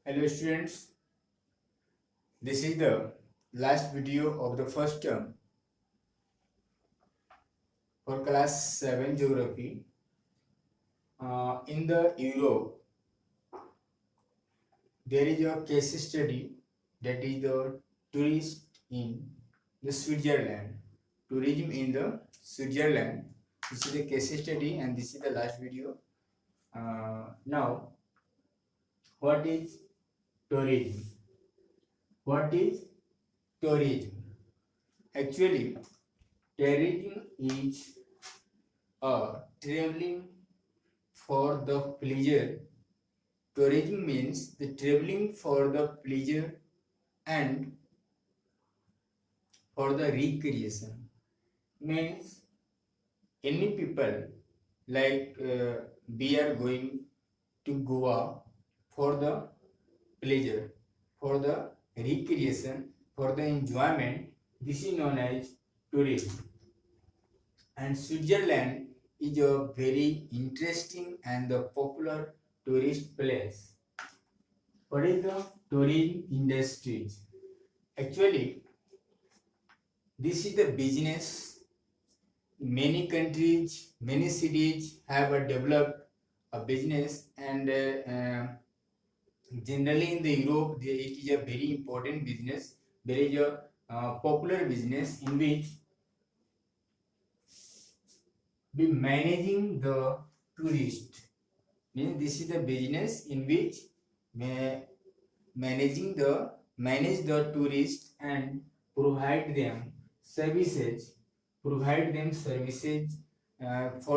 Hello students, this is the last video of the first term for class 7 geography. In the Europe, there is a case study that is the tourist in the Switzerland. Tourism in the Switzerland. This is a case study and this is the last video. Now, what is tourism? What is tourism? Actually, tourism is traveling for the pleasure. Tourism means the traveling for the pleasure and for the recreation. Means any people like we are going to Goa for the pleasure, for the recreation, for the enjoyment. This is known as tourism. And Switzerland is a very interesting and the popular tourist place. What is the tourism industry? Actually, this is the business. Many countries, many cities have developed a business, and generally in the Europe, it is a very important business. There is a popular business in which be managing the tourist. Means this is the business in which manage the tourist and provide them services, for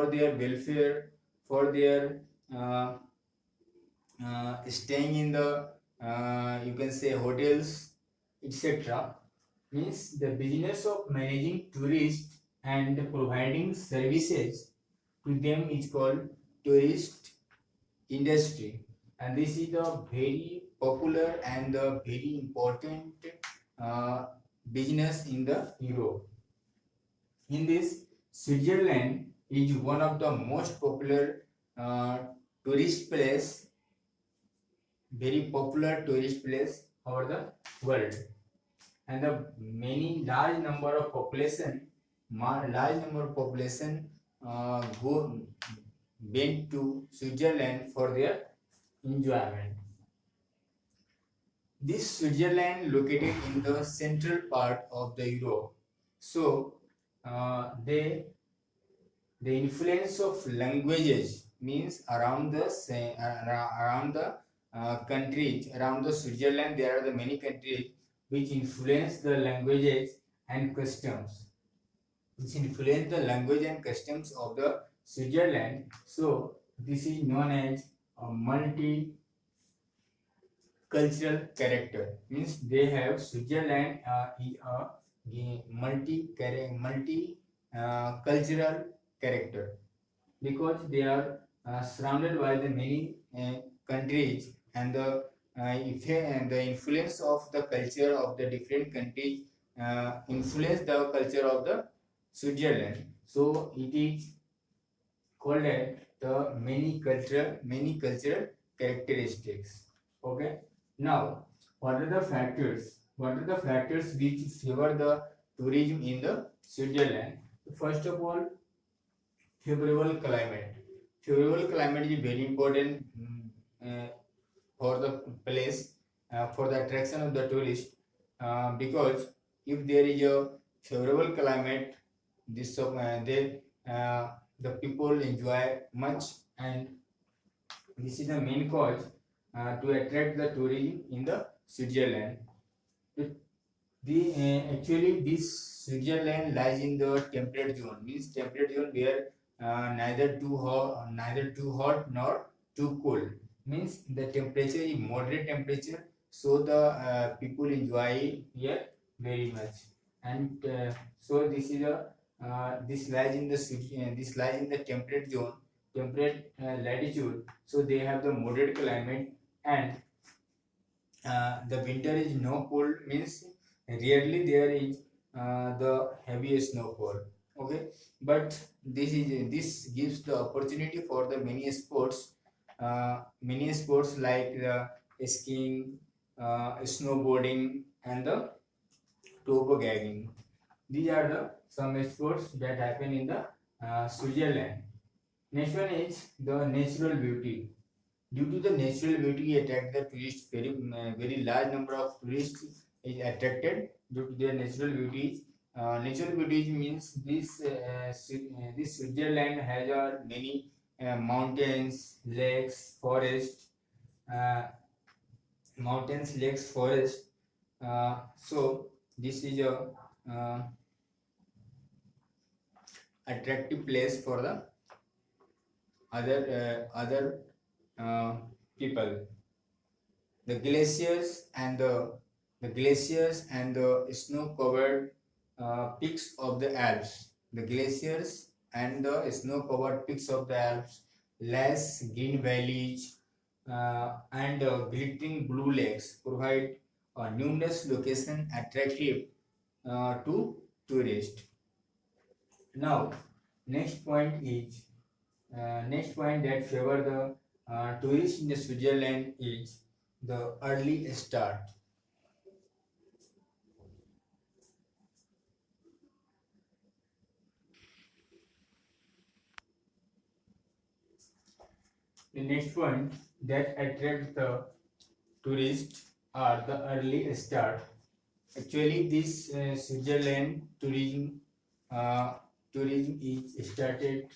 their welfare, for their uh, staying in the you can say hotels, etc. Means the business of managing tourists and providing services to them is called tourist industry, and this is a very popular and a very important uh, business in the Europe. In this, Switzerland is one of the most popular uh, tourist place, very popular tourist place over the world, and the many large number of population go went to Switzerland for their enjoyment. This Switzerland located in the central part of the Europe. So the influence of languages means around the countries around the Switzerland, there are the many countries which influence the languages and customs, of the Switzerland. So this is known as a multicultural character. Means they have Switzerland is a multi cultural character because they are surrounded by the many countries, and the effect and the influence of the culture of the different countries influence the culture of the Switzerland. So it is called as the many cultural characteristics. Okay. Now, what are the factors? What are the factors which favor the tourism in the Switzerland? First of all, favorable climate. Favorable climate is very important for the place, for the attraction of the tourist, because if there is a favorable climate, the people enjoy much, and this is the main cause to attract the tourism in the Switzerland. Actually this Switzerland lies in the temperate zone, means temperate zone where neither too hot nor too cold. Means the temperature is moderate temperature, so the people enjoy here very much. And so this lies in the temperate zone, temperate latitude. So they have the moderate climate, and the winter is no cold, means rarely there is the heavy snowfall. Okay, but this gives the opportunity for the many sports like the skiing, snowboarding, and the tobogganing. These are the some sports that happen in the Switzerland. Next one is the natural beauty. Due to the natural beauty attract the tourists, very large number of tourists is attracted due to their natural beauties. Natural beauties means this Switzerland has many mountains, lakes, forest, uh, mountains, lakes, forest. So this is a uh, attractive place for the other uh, people. The glaciers and the snow-covered peaks of the Alps. The glaciers and the snow-covered peaks of the Alps, lush green valleys, and glittering blue lakes provide numerous locations attractive to tourists. Now, next point is next point that favor the tourists in the Switzerland is the early start. The next point that attracts the tourists are the early start. Actually, this Switzerland uh, tourism is started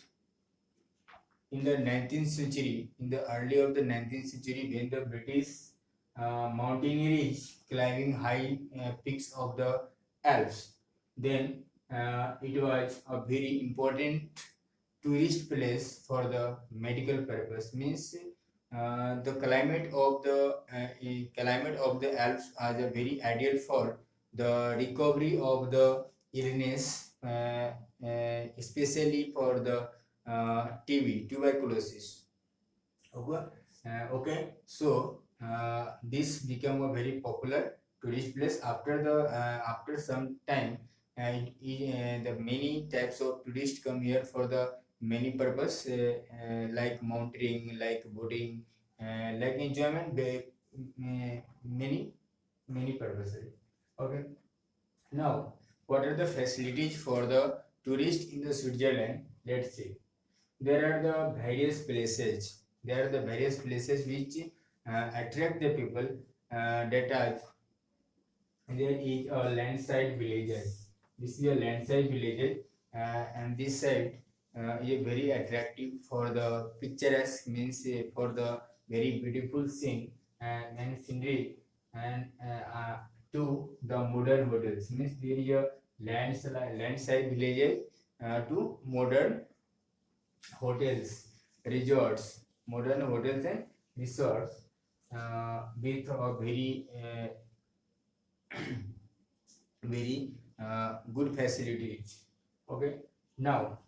in the 19th century, in the early of the 19th century, when the British mountaineers climbing high peaks of the Alps. Then it was a very important tourist place for the medical purpose. Means the climate of the Alps are very ideal for the recovery of the illness, especially for the TB, tuberculosis. Okay, so this became a very popular tourist place after some time. The many types of tourists come here for the many purpose, like mountaineering, like boating, like enjoyment, many purposes. Okay, now what are the facilities for the tourist in the Switzerland? Let's see. There are the various places which attract the people, that are there is a landside villages. This is a landside village, and this side is very attractive for the picturesque, means for the very beautiful scene and scenery, and to the modern hotels, means there is a landside villages to modern hotels, resorts, modern hotels and resorts with a very good facilities. Okay, now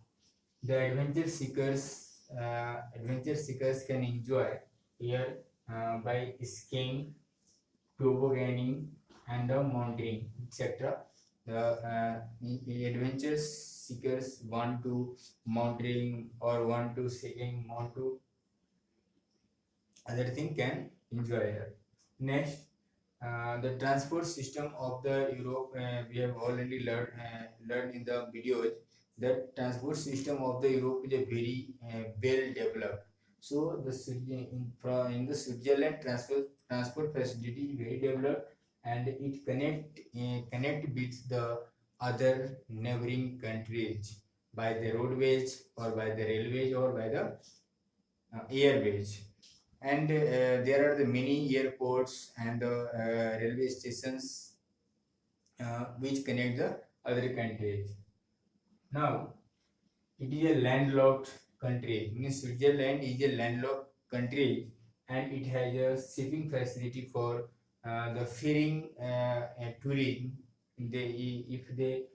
the adventure seekers can enjoy here by skiing, tobogganing, and mountaineering, etc. The adventure seekers want to mountaineering or want to skiing, want to other thing can enjoy here. Next, the transport system of the Europe, we have already learned in the videos that transport system of the Europe is a very well developed. So in the Switzerland transport facility is very developed, and it connect with the other neighboring countries by the roadways or by the railways or by the airways. And there are the many airports and the railway stations which connect the other countries. Now, it is a landlocked country. Means Switzerland is a landlocked country, and it has a shipping facility for the ferrying tourism. If they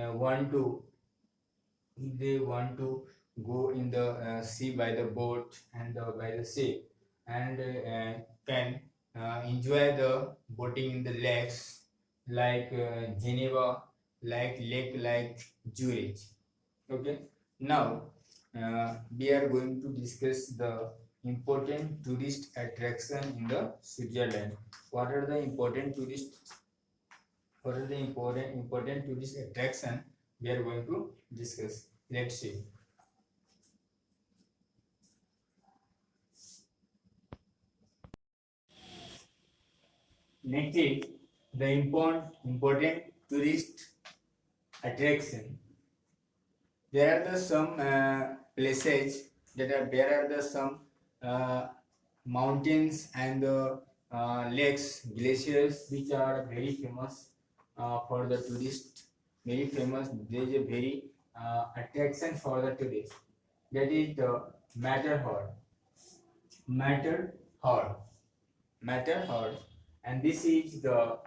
want to go in the sea by the boat and by the sea, and can enjoy the boating in the lakes like Geneva, like Zurich. Okay, now we are going to discuss the important tourist attraction in the Switzerland. What are the important tourist attraction we are going to discuss? Let's see. Next is the important tourist attraction. There are the some places that are there are the some mountains and the lakes, glaciers which are very famous for the tourist. Very famous. There is a very attraction for the tourist. That is the Matterhorn. Matterhorn. Matterhorn, and this is the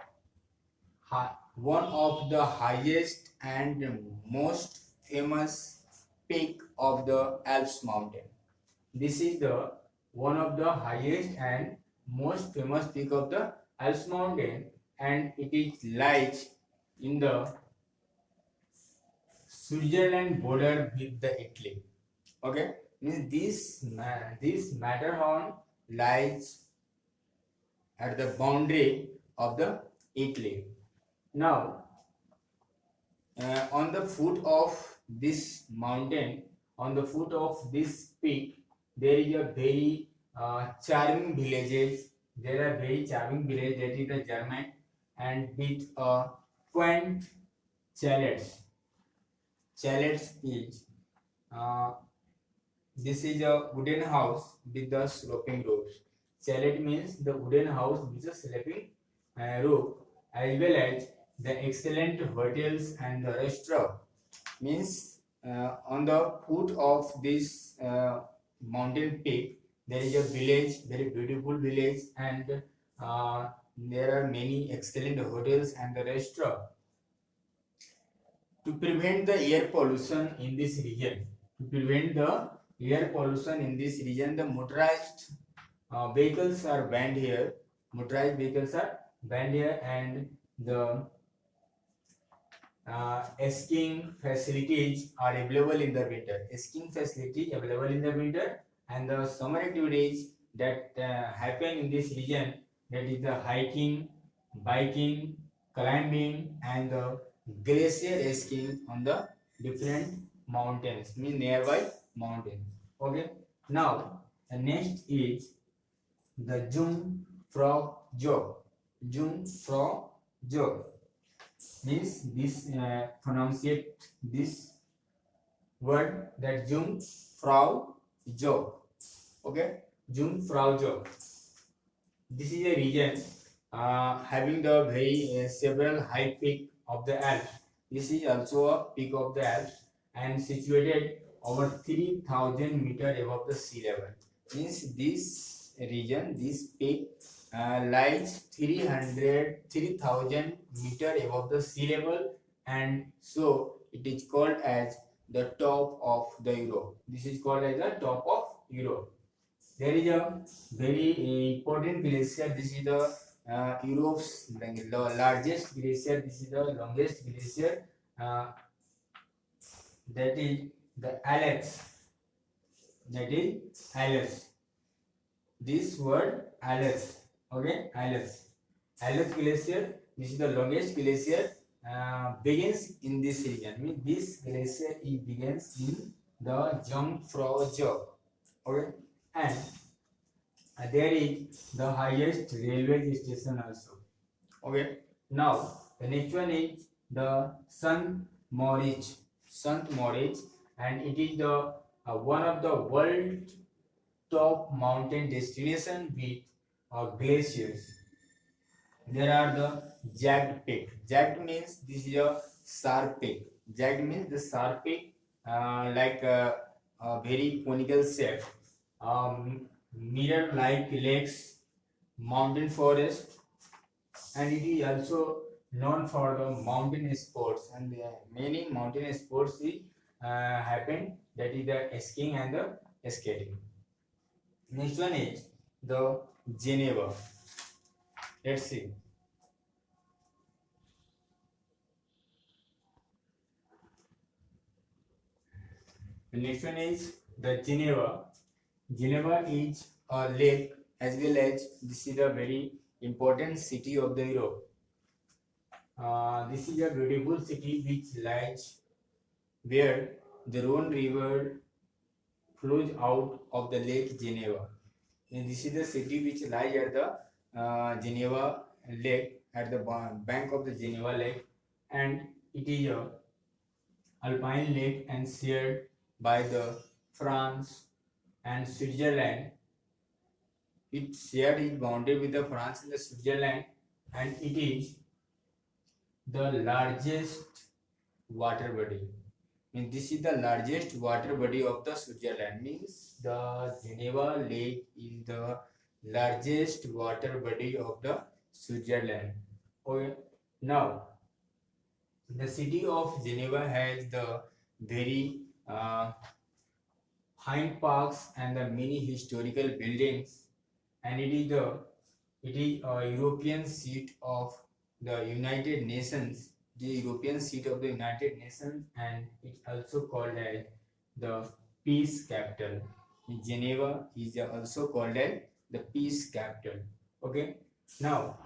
one of the highest and most famous peak of the Alps mountain. This is the one of the highest and most famous peak of the Alps mountain, and it is lies in the Switzerland border with the Italy. Okay, means this Matterhorn lies at the boundary of the Italy. Now, on the foot of this mountain, on the foot of this peak, there is a very charming villages. There are very charming village that is the German, and with quaint chalets. Chalets is this is a wooden house with the sloping roofs. Chalet means the wooden house with a sloping roof, as well as the excellent hotels and the restaurant. Means on the foot of this mountain peak, there is a village, very beautiful village, and there are many excellent hotels and the restaurant. To prevent the air pollution in this region, the motorized vehicles are banned here. And the skiing facilities are available in the winter. And the summer activities that happen in this region, that is the hiking, biking, climbing, and the glacier skiing on the different mountains, mean nearby mountains. Okay. Now the next is the Jungfrau Joch. Means this pronunciate this word, that Jungfrau Joch. Okay, Jungfrau Joch. This is a region having the very several high peak of the Alps. This is also a peak of the Alps and situated over 3,000 meter above the sea level. Means this region, this peak lies 3,000 meter above the sea level, and so it is called as the top of the Europe. This is called as the top of Europe. There is a very important glacier. This is the Europe's largest glacier. This is the longest glacier. That is the Alex. This word Alex. Okay, Alex glacier. This is the longest glacier. Begins in this region. Means this glacier begins in the Jungfrau Joch. Okay, and there is the highest railway station also. Okay. Now the next one is the St. Moritz, and it is the one of the world top mountain destination with glaciers. There are the jagged peak. Jagged means this is a sharp peak. Jagged means the sharp peak, like a very conical shape. Mirror-like lakes, mountain forest, and it is also known for the mountain sports. And many mountain sports happen. That is the skiing and the skating. Next one is the Geneva. Let's see. The next one is the Geneva. Geneva is a lake as well as this is a very important city of the Europe. This is a beautiful city which lies where the Rhone River flows out of the Lake Geneva. And this is the city which lies at the Geneva Lake, at the bank of the Geneva Lake, and it is a alpine lake and shared by the France and Switzerland. It shared its boundary with the France and the Switzerland, and it is the largest water body. And this is the largest water body of the Switzerland. Means the Geneva Lake is the largest water body of the Switzerland. Okay. Now, the city of Geneva has the very fine parks and the many historical buildings, and it is a European seat of the United Nations, the European seat of the United Nations, and it's also called as the peace capital. Geneva is also called as the peace capital. Okay. Now,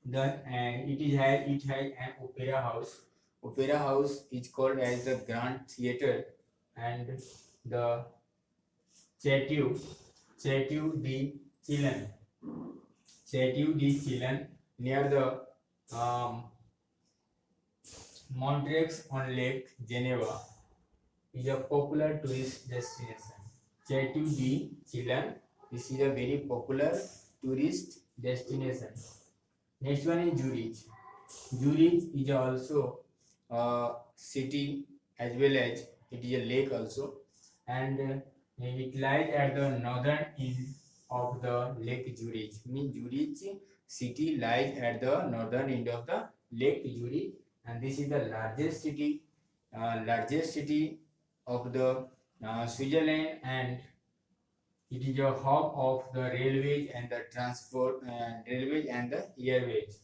it has an opera house. Opera house is called as the Grand Theatre, and the Chateau de Chillon. Chateau de Chillon near the Montreux on Lake Geneva is a popular tourist destination. Chateau de Chillon, this is a very popular tourist destination. Next one is Zurich. Zurich is also a city as well as it is a lake also, and it lies at the northern end of the Lake Zurich. Means Zurich city lies at the northern end of the Lake Zurich, and this is the largest city of the Switzerland, and it is a hub of the railways and the railways and the airways.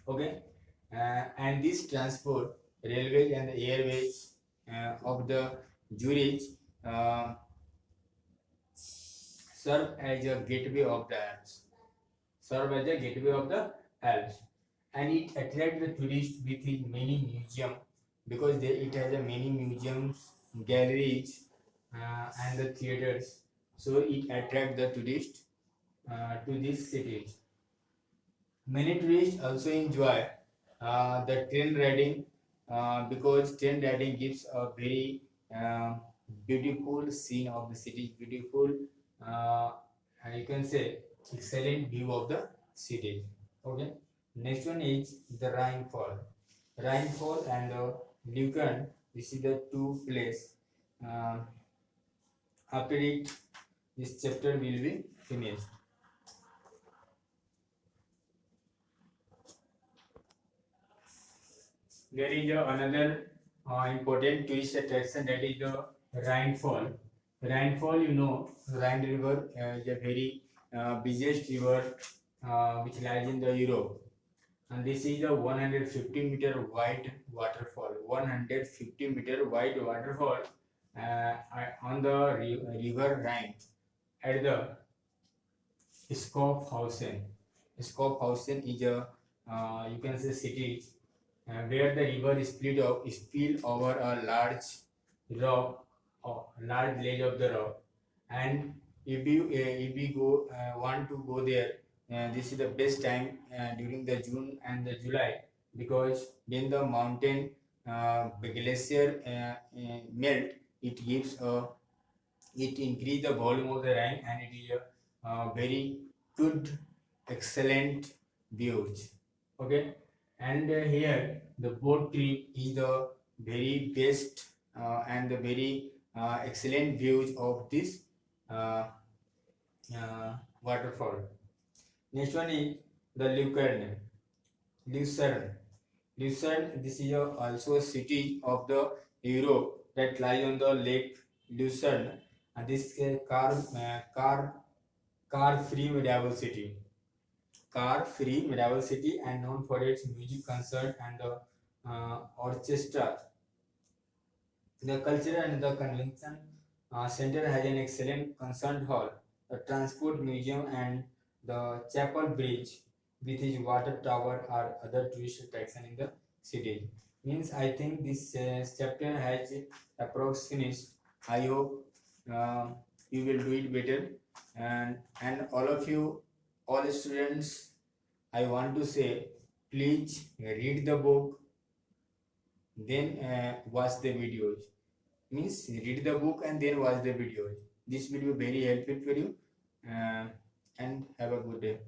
Okay, and this transport, railways and the airways of the Zurich serve as a gateway of the Alps. Serve as a gateway of the Alps, and it attracts the tourists with its many museums, because it has a many museums, galleries, and the theaters. So it attracts the tourists to these cities. Many tourists also enjoy the train riding, because train riding gives a very beautiful scene of the city, beautiful, and you can say excellent view of the city. Okay. Next one is the Rhine-Fall. Rhine-Fall and Lucerne. This is the two places. After it, this chapter will be finished. There is another important tourist attraction, that is the Rhine-Fall. Rhine-Fall, Rhine River is a very busiest river which lies in the Europe, and this is a 150-meter wide waterfall. 150-meter wide waterfall on the river Rhine at the Schaffhausen. Schaffhausen is a you can say city where the river is spilled over a large rock, large ledge of the rock. And if you go want to go there, this is the best time during the June and the July, because when the mountain glacier melt, it increase the volume of the Rhine, and it is a very good, excellent views. Okay. And here the boat trip is the very best and the very excellent views of this waterfall. Next one is the Lucerne. Lucerne, this is also a city of the Europe that lies on the Lake Lucerne, and this is a car-free medieval city. Car-free medieval city, and known for its music concert and the orchestra. The culture and the convention center has an excellent concert hall, the transport museum, and the chapel bridge with its water tower are other tourist attraction in the city. Means I think this chapter has approx finished. I hope you will do it better, and all of you, all students, I want to say, please read the book, then watch the videos. Means read the book and then watch the videos. This will be very helpful for you, and have a good day.